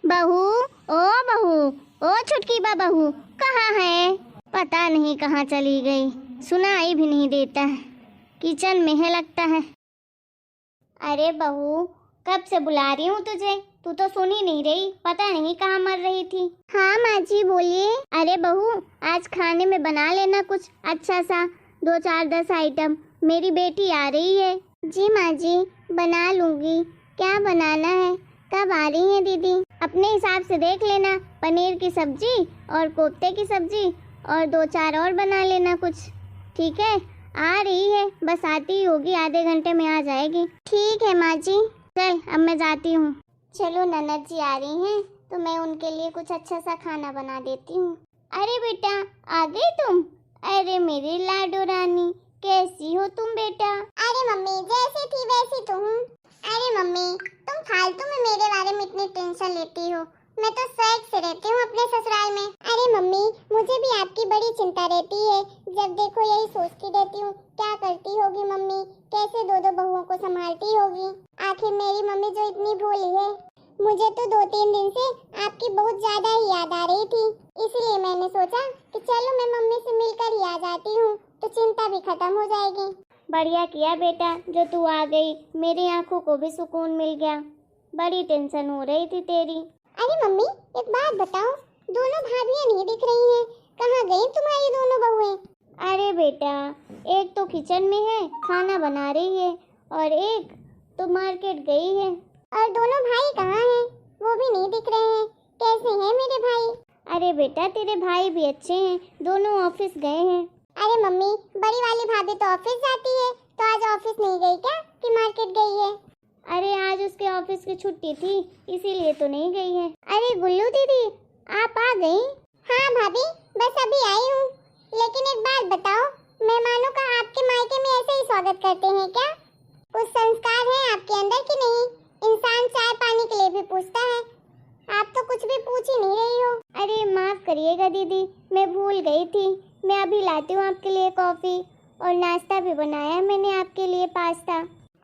बहू, ओ बहू, ओ छुटकी बहू, कहाँ है? पता नहीं कहाँ चली गई, सुनाई भी नहीं देता है। किचन में है लगता है। अरे बहू, कब से बुला रही हूँ तुझे, तू तो सुन ही नहीं रही। पता नहीं कहाँ मर रही थी। हाँ माँ जी बोलिए। अरे बहू, आज खाने में बना लेना कुछ अच्छा सा, 2-4-10 आइटम। मेरी बेटी आ रही है। जी माँ जी, बना लूँगी। क्या बनाना है? कब आ रही हैं दीदी? अपने हिसाब से देख लेना, पनीर की सब्जी और कोफ्ते की सब्जी और 2-4 और बना लेना कुछ। ठीक है, आ रही है, बस आती ही होगी, आधे घंटे में आ जाएगी। ठीक है माँ जी, चल अब मैं जाती हूँ। चलो ननद जी आ रही हैं तो मैं उनके लिए कुछ अच्छा सा खाना बना देती हूँ। अरे बेटा, आ गई तुम? अरे मेरी लाडो रानी, कैसी हो तुम बेटा? अरे मम्मी, जैसी थी वैसी तो हूँ। अरे मम्मी, तुम फालतू में मेरे बारे में इतनी टेंशन लेती हो। मैं तो शौक से रहती हूँ अपने ससुराल में। अरे मम्मी, मुझे भी आपकी बड़ी चिंता रहती है। जब देखो यही सोचती रहती हूँ, क्या करती होगी मम्मी, कैसे 2-2 बहुओं को संभालती होगी। आखिर मेरी मम्मी जो इतनी भोली है। मुझे तो 2-3 दिन से आपकी बहुत ज्यादा ही याद आ रही थी, इसीलिए मैंने सोचा कि चलो मैं मम्मी से मिलकर ही आ जाती हूँ, तो चिंता भी खत्म हो जाएगी। बढ़िया किया बेटा जो तू आ गई, मेरी आंखों को भी सुकून मिल गया। बड़ी टेंशन हो रही थी तेरी। अरे मम्मी, एक बात बताओ, दोनों भाभियां नहीं दिख रही हैं, कहाँ गई तुम्हारी दोनों बहुएं? अरे बेटा, एक तो किचन में है, खाना बना रही है, और एक तो मार्केट गई है। और दोनों भाई कहाँ हैं? वो भी नहीं दिख रहे हैं। कैसे हैं मेरे भाई? अरे बेटा, तेरे भाई भी अच्छे हैं, दोनों ऑफिस गए हैं। अरे मम्मी, बड़ी वाली भाभी तो ऑफिस जाती है, तो आज ऑफिस नहीं गई क्या कि मार्केट गई है? अरे आज उसके ऑफिस की छुट्टी थी, इसीलिए तो नहीं गई है। अरे गुल्लू दीदी, आप आ गई? हाँ भाभी, बस अभी आई हूँ। लेकिन एक बात बताओ, मेहमानों का आपके मायके में ऐसे ही स्वागत करते हैं क्या? कुछ संस्कार है आपके अंदर कि नहीं? इंसान चाय पानी के लिए भी पूछता है, आप तो कुछ भी पूछ ही नहीं रही हो। अरे माफ करिएगा दीदी, मैं भूल गई थी। मैं अभी लाती हूँ आपके लिए कॉफी, और नाश्ता भी बनाया मैंने आपके लिए, पास्ता।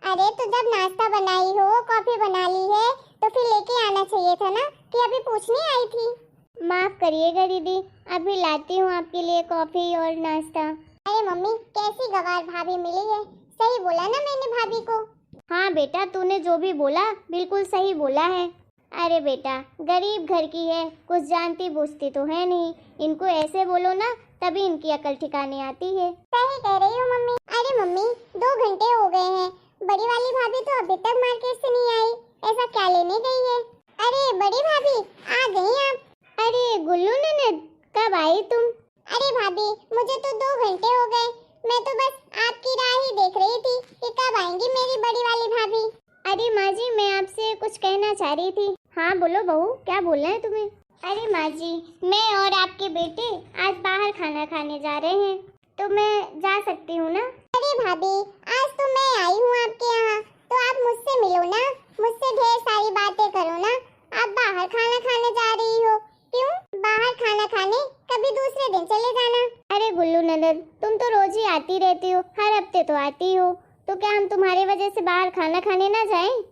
अरे तो जब नाश्ता बनाई हो, कॉफी बना ली है, तो फिर लेके आना चाहिए था ना, कि अभी पूछने आई थी। माफ करिएगा दीदी, अभी लाती हूँ आपके लिए कॉफी और नाश्ता। अरे मम्मी, कैसी गवार भाभी मिली है, सही बोला ना मैंने भाभी को? हाँ बेटा, तूने जो भी बोला बिल्कुल सही बोला है। अरे बेटा, गरीब घर की है, कुछ जानती बूझती तो है नहीं, इनको ऐसे बोलो ना, तभी इनकी अकल ठिकाने आती है। सही कह रही हो मम्मी। अरे मम्मी, 2 घंटे हो गए हैं, बड़ी वाली भाभी तो अभी तक मार्केट से नहीं आई, ऐसा क्या लेने गई है? अरे बड़ी भाभी, आ गई आप? अरे गुल्लू ननद, कब आई तुम? अरे भाभी, मुझे तो 2 घंटे हो गए, मैं तो बस आपकी राह ही देख रही थी कि कब आएंगी मेरी बड़ी वाली भाभी। अरे माँ जी, मैं आपसे कुछ कहना चाह रही थी। हाँ बोलो बहू, क्या बोलना है तुम्हें? अरे माँ जी, मैं और आपके बेटे आज बाहर खाना खाने जा रहे हैं, तो मैं जा सकती हूँ ना? अरे भाभी, आज तो मैं आई हूँ आपके यहाँ, तो आप मुझसे मिलो ना, मुझसे ढेर सारी बातें करो ना। आप बाहर खाना खाने जा रही हो, क्यों? बाहर खाना खाने कभी दूसरे दिन चले जाना। अरे गुल्लू ननद, तुम तो रोज ही आती रहती हो, हर हफ्ते तो आती हो, तो क्या हम तुम्हारी वजह से बाहर खाना खाने ना जाएं?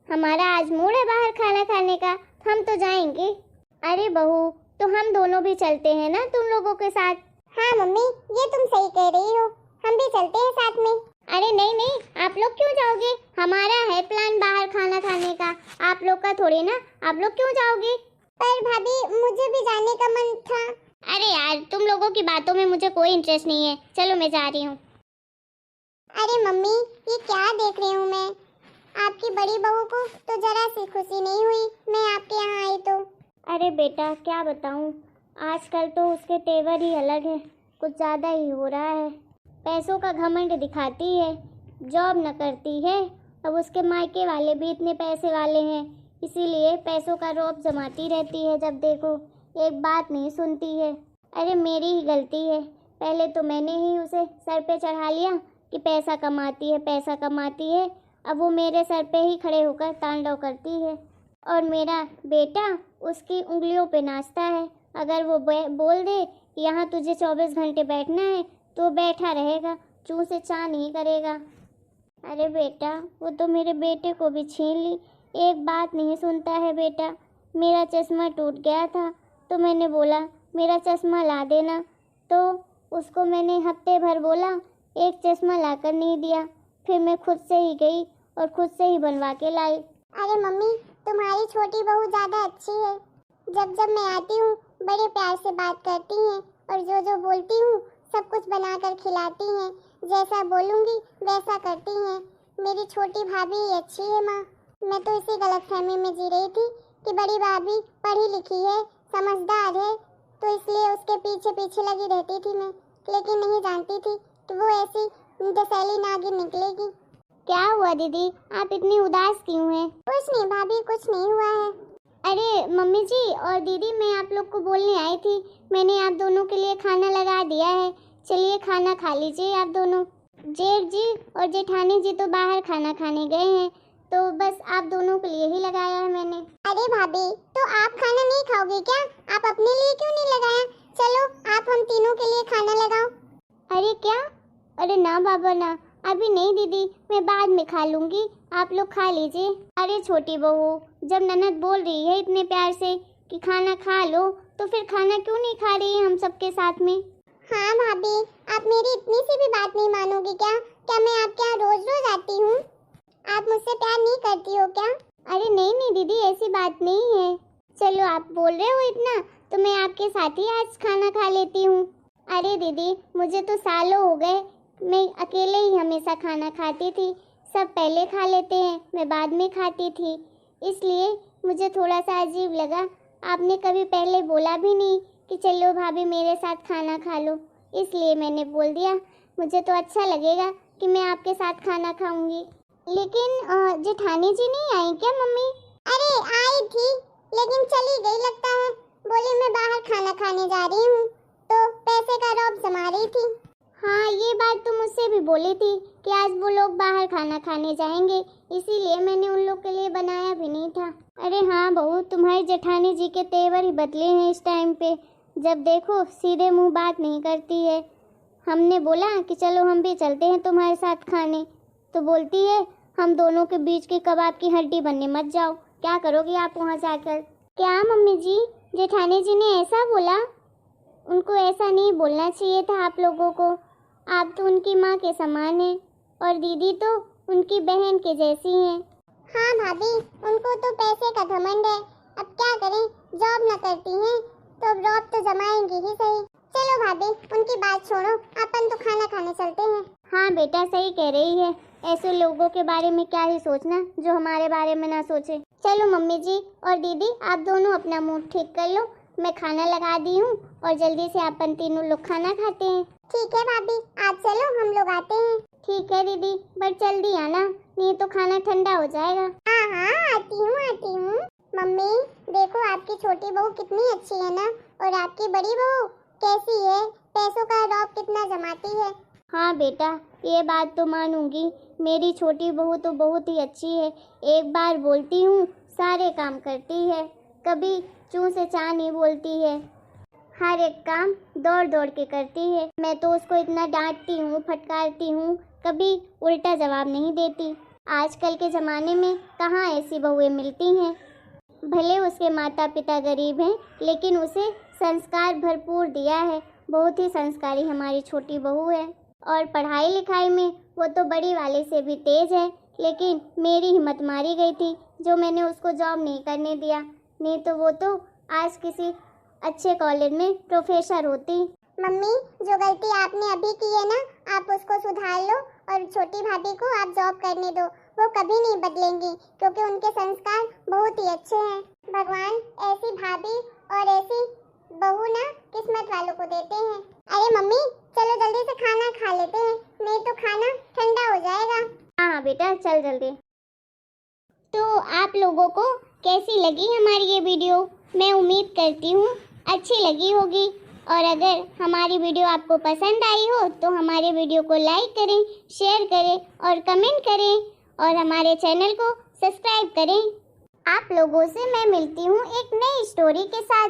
हमारा आज मूड है बाहर खाना खाने का, हम तो जाएंगे। अरे बहू, तो हम दोनों भी चलते हैं ना तुम लोगों के साथ। हाँ मम्मी, ये तुम सही कह रही हो, हम भी चलते हैं साथ में। अरे नहीं नहीं, आप लोग क्यों जाओगे? हमारा है प्लान बाहर खाना खाने का, आप लोग का थोड़ी ना, आप लोग क्यों जाओगे? पर भाभी, मुझे भी जाने का मन था। अरे यार, तुम लोगों की बातों में मुझे कोई इंटरेस्ट नहीं है, चलो मैं जा रही हूँ। अरे मम्मी, ये क्या देख रही हूँ मैं? आपकी बड़ी बहू को तो जरा सी खुशी नहीं हुई मैं आपके यहाँ आई तो। अरे बेटा, क्या बताऊँ, आजकल तो उसके तेवर ही अलग है, कुछ ज़्यादा ही हो रहा है। पैसों का घमंड दिखाती है, जॉब न करती है। अब उसके मायके वाले भी इतने पैसे वाले हैं, इसीलिए पैसों का रौब जमाती रहती है, जब देखो एक बात नहीं सुनती है। अरे मेरी ही गलती है, पहले तो मैंने ही उसे सर पे चढ़ा लिया कि पैसा कमाती है, पैसा कमाती है। अब वो मेरे सर पे ही खड़े होकर तांडव करती है, और मेरा बेटा उसकी उंगलियों पे नाचता है। अगर वो बोल दे कि यहाँ तुझे 24 घंटे बैठना है, तो बैठा रहेगा, चूँ से चाँ नहीं करेगा। अरे बेटा, वो तो मेरे बेटे को भी छीन ली, एक बात नहीं सुनता है बेटा। मेरा चश्मा टूट गया था, तो मैंने बोला मेरा चश्मा ला देना, तो उसको मैंने हफ्ते भर बोला, एक चश्मा लाकर नहीं दिया। फिर मैं खुद से ही गई और खुद से ही बनवा के लाई। अरे मम्मी, तुम्हारी छोटी बहू ज़्यादा अच्छी है। जब जब मैं आती हूँ बड़े प्यार से बात करती हैं और जो जो बोलती हूँ सब कुछ बनाकर खिलाती हैं। जैसा बोलूँगी वैसा करती हैं। मेरी छोटी भाभी ही अच्छी है माँ। मैं तो इसी गलतफहमी में जी रही थी कि बड़ी भाभी पढ़ी लिखी है, समझदार है, तो इसलिए उसके पीछे पीछे लगी रहती थी मैं। लेकिन नहीं जानती थी कि वो ऐसी दशैली नागिन निकलेगी। क्या हुआ दीदी, आप इतनी उदास क्यों हैं? कुछ नहीं भाभी, कुछ नहीं हुआ है। अरे मम्मी जी और दीदी, मैं आप लोग को बोलने आई थी, मैंने आप दोनों के लिए खाना लगा दिया है। चलिए खाना खा लीजिए आप दोनों। जेठ जी और जेठानी जी तो बाहर खाना खाने गए हैं, तो बस आप दोनों के लिए ही लगाया है मैंने। अरे भाभी, तो आप खाना नहीं खाओगे क्या? आप अपने लिए क्यों नहीं लगाया? चलो आप हम तीनों के लिए खाना लगाओ। अरे क्या? अरे ना बाबा ना, अभी नहीं दीदी, मैं बाद में खा लूंगी, आप लोग खा लीजिए। अरे छोटी बहू, जब ननद बोल रही है इतने प्यार से कि खाना खा लो, तो फिर खाना क्यों नहीं खा रही है हम सबके साथ में? हाँ भाभी, आप मेरी इतनी सी भी बात नहीं मानोगी क्या? क्या मैं आपके यहाँ रोज रोज आती हूँ? आप मुझसे प्यार नहीं करती हो क्या? अरे नहीं दीदी, ऐसी बात नहीं है। चलो आप बोल रहे हो इतना, तो मैं आपके साथ ही आज खाना खा लेती हूँ। अरे दीदी, मुझे तो सालों हो गए, मैं अकेले ही हमेशा खाना खाती थी। सब पहले खा लेते हैं, मैं बाद में खाती थी, इसलिए मुझे थोड़ा सा अजीब लगा। आपने कभी पहले बोला भी नहीं कि चलो भाभी मेरे साथ खाना खा लो, इसलिए मैंने बोल दिया। मुझे तो अच्छा लगेगा कि मैं आपके साथ खाना खाऊंगी। लेकिन जेठानी जी नहीं आई क्या मम्मी? अरे आई थी, लेकिन चली गई लगता है। बोली मैं बाहर खाना खाने जा रही हूँ, तो पैसे का रौब जमा रही थी। हाँ, ये बात तो मुझसे भी बोली थी कि आज वो लोग बाहर खाना खाने जाएंगे, इसीलिए मैंने उन लोग के लिए बनाया भी नहीं था। अरे हाँ बहू, तुम्हारी जेठानी जी के तेवर ही बदले हैं इस टाइम पे। जब देखो सीधे मुंह बात नहीं करती है। हमने बोला कि चलो हम भी चलते हैं तुम्हारे साथ खाने, तो बोलती है हम दोनों के बीच की कबाब की हड्डी बनने मत जाओ। क्या करोगी आप वहाँ जाकर? क्या मम्मी जी, जेठानी जी ने ऐसा बोला? उनको ऐसा नहीं बोलना चाहिए था आप लोगों को। आप तो उनकी माँ के समान हैं और दीदी तो उनकी बहन के जैसी हैं। हाँ भाभी, उनको तो पैसे का घमंड है। अब क्या करें, जॉब न करती हैं तो रौब तो जमाएंगी ही सही। चलो भाभी, उनकी बात छोड़ो, अपन तो खाना खाने चलते हैं। हाँ बेटा, सही कह रही है। ऐसे लोगों के बारे में क्या ही सोचना जो हमारे बारे में ना सोचे। चलो मम्मी जी और दीदी, आप दोनों अपना मूड ठीक कर लो, मैं खाना लगा दी हूँ और जल्दी से अपन तीनों लोग खाना खाते हैं। ठीक है भाभी, आप चलो, हम लोग आते हैं। ठीक है दीदी, बट जल्दी आना, नहीं तो खाना ठंडा हो जाएगा। हाँ हाँ, आती हूँ। मम्मी देखो, आपकी छोटी बहू कितनी अच्छी है ना, और आपकी बड़ी बहू कैसी है, पैसों का रौब कितना जमाती है। हाँ बेटा, ये बात तो मानूंगी, मेरी छोटी बहू तो बहुत ही अच्छी है। एक बार बोलती हूँ सारे काम करती है, कभी चूँ से चाँ नहीं बोलती है। हर एक काम दौड़ दौड़ के करती है। मैं तो उसको इतना डांटती हूँ, फटकारती हूँ, कभी उल्टा जवाब नहीं देती। आजकल के ज़माने में कहाँ ऐसी बहुएं मिलती हैं। भले उसके माता पिता गरीब हैं, लेकिन उसे संस्कार भरपूर दिया है। बहुत ही संस्कारी हमारी छोटी बहू है, और पढ़ाई लिखाई में वो तो बड़ी वाले से भी तेज है। लेकिन मेरी हिम्मत मारी गई थी जो मैंने उसको जॉब नहीं करने दिया, नहीं तो वो तो आज किसी अच्छे कॉलेज में प्रोफेसर होती। मम्मी, जो गलती आपने अभी की है ना, आप उसको सुधार लो और छोटी भाभी को आप जॉब करने दो। वो कभी नहीं बदलेंगी, क्योंकि उनके संस्कार बहुत ही अच्छे हैं। भगवान ऐसी भाभी और ऐसी बहू ना किस्मत वालों को देते हैं। अरे मम्मी, चलो जल्दी से खाना खा लेते हैं, नहीं तो खाना ठंडा हो जाएगा। हाँ बेटा, चल जल्दी। तो आप लोगों को कैसी लगी हमारी ये वीडियो? मैं उम्मीद करती हूँ अच्छी लगी होगी, और अगर हमारी वीडियो आपको पसंद आई हो तो हमारे वीडियो को लाइक करें, शेयर करें और कमेंट करें, और हमारे चैनल को सब्सक्राइब करें। आप लोगों से मैं मिलती हूँ एक नई स्टोरी के साथ।